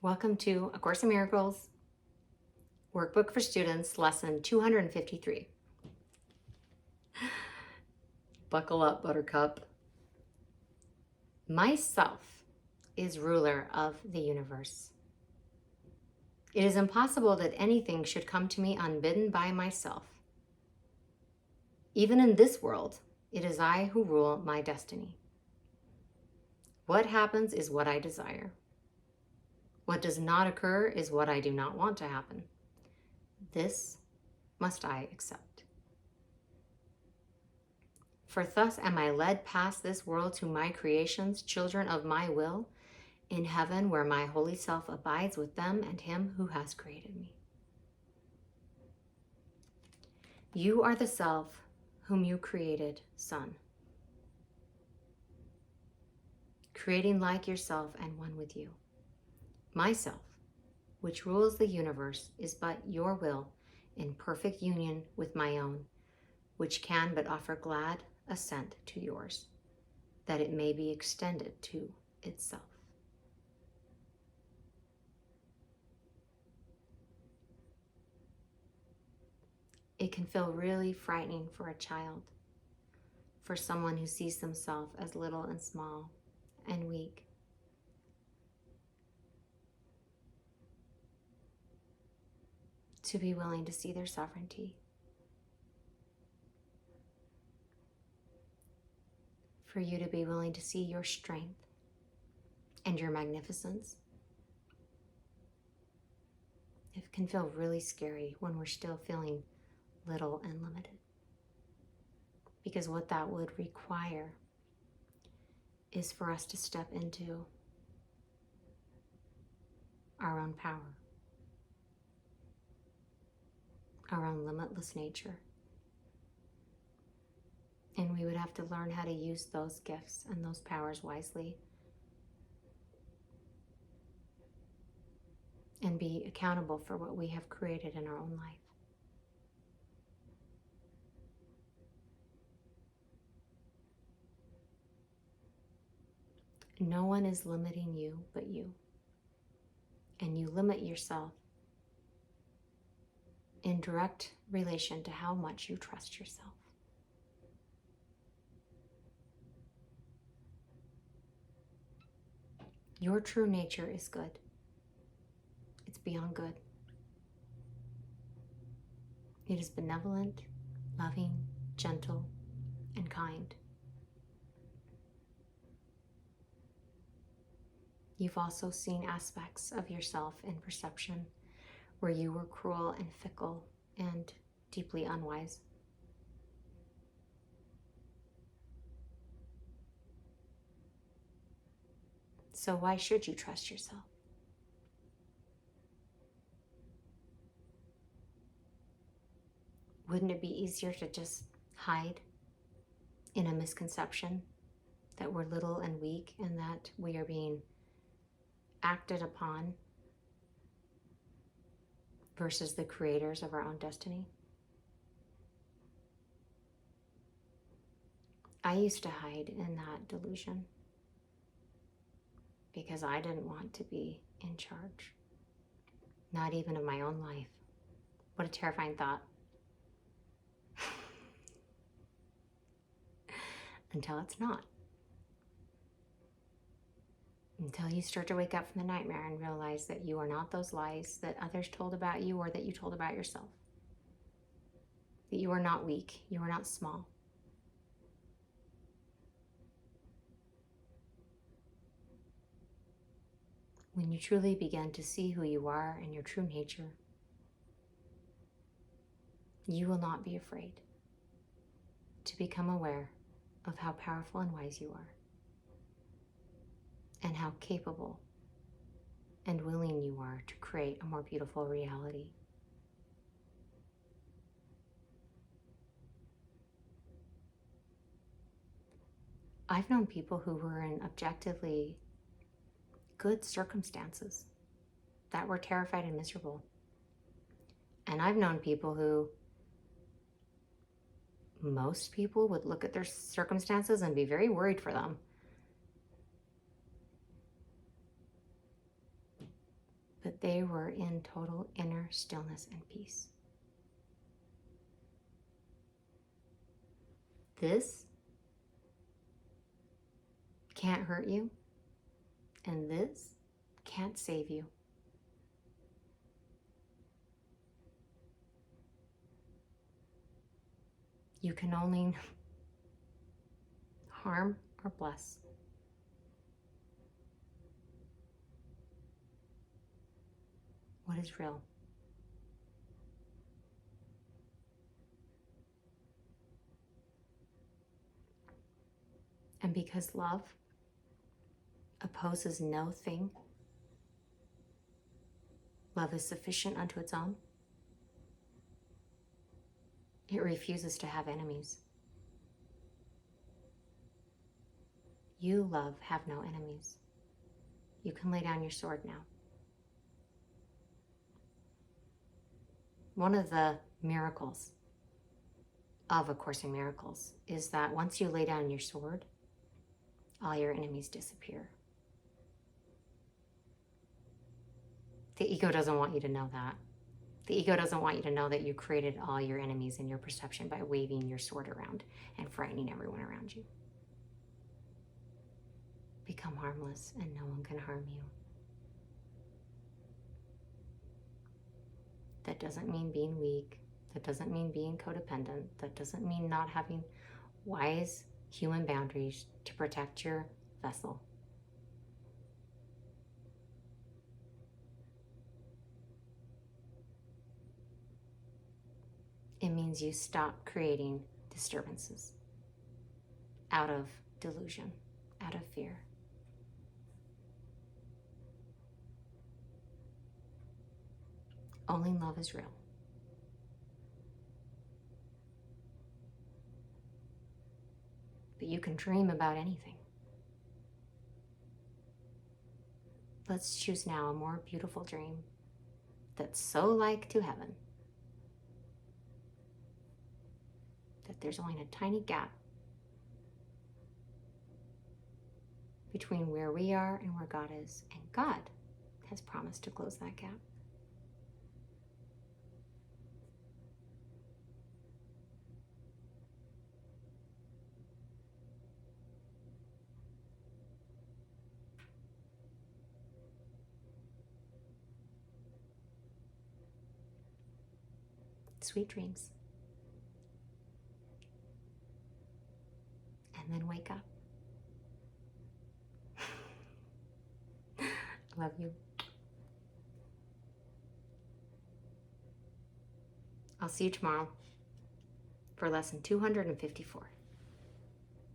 Welcome to A Course in Miracles, Workbook for Students, Lesson 253. Buckle up, Buttercup. Myself is ruler of the universe. It is impossible that anything should come to me unbidden by myself. Even in this world, it is I who rule my destiny. What happens is what I desire. What does not occur is what I do not want to happen. This must I accept. For thus am I led past this world to my creations, children of my will, in heaven where my holy self abides with them and him who has created me. You are the self whom you created, son. Creating like yourself and one with you. Myself, which rules the universe, is but your will in perfect union with my own, which can but offer glad assent to yours, that it may be extended to itself. It can feel really frightening for a child, for someone who sees themselves as little and small and weak. To be willing to see their sovereignty. For you to be willing to see your strength and your magnificence. It can feel really scary when we're still feeling little and limited. Because what that would require is for us to step into our own power, our own limitless nature. And we would have to learn how to use those gifts and those powers wisely and be accountable for what we have created in our own life. No one is limiting you but you. And you limit yourself in direct relation to how much you trust yourself. Your true nature is good. It's beyond good. It is benevolent, loving, gentle, and kind. You've also seen aspects of yourself in perception where you were cruel and fickle and deeply unwise. So why should you trust yourself? Wouldn't it be easier to just hide in a misconception that we're little and weak and that we are being acted upon versus the creators of our own destiny? I used to hide in that delusion because I didn't want to be in charge, not even of my own life. What a terrifying thought. Until it's not. Until you start to wake up from the nightmare and realize that you are not those lies that others told about you or that you told about yourself. That you are not weak, you are not small. When you truly begin to see who you are and your true nature, you will not be afraid to become aware of how powerful and wise you are, and how capable and willing you are to create a more beautiful reality. I've known people who were in objectively good circumstances that were terrified and miserable. And I've known people who, most people would look at their circumstances and be very worried for them. They were in total inner stillness and peace. This can't hurt you, and this can't save you. You can only harm or bless. What is real? And because love opposes no thing, love is sufficient unto its own, it refuses to have enemies. You, love, have no enemies. You can lay down your sword now. One of the miracles of A Course in Miracles is that once you lay down your sword, all your enemies disappear. The ego doesn't want you to know that. The ego doesn't want you to know that you created all your enemies in your perception by waving your sword around and frightening everyone around you. Become harmless and no one can harm you. That doesn't mean being weak. That doesn't mean being codependent. That doesn't mean not having wise human boundaries to protect your vessel. It means you stop creating disturbances out of delusion, out of fear. Only love is real. But you can dream about anything. Let's choose now a more beautiful dream that's so like to heaven that there's only a tiny gap between where we are and where God is, and God has promised to close that gap. Sweet dreams. And then wake up. Love you. I'll see you tomorrow for lesson 254.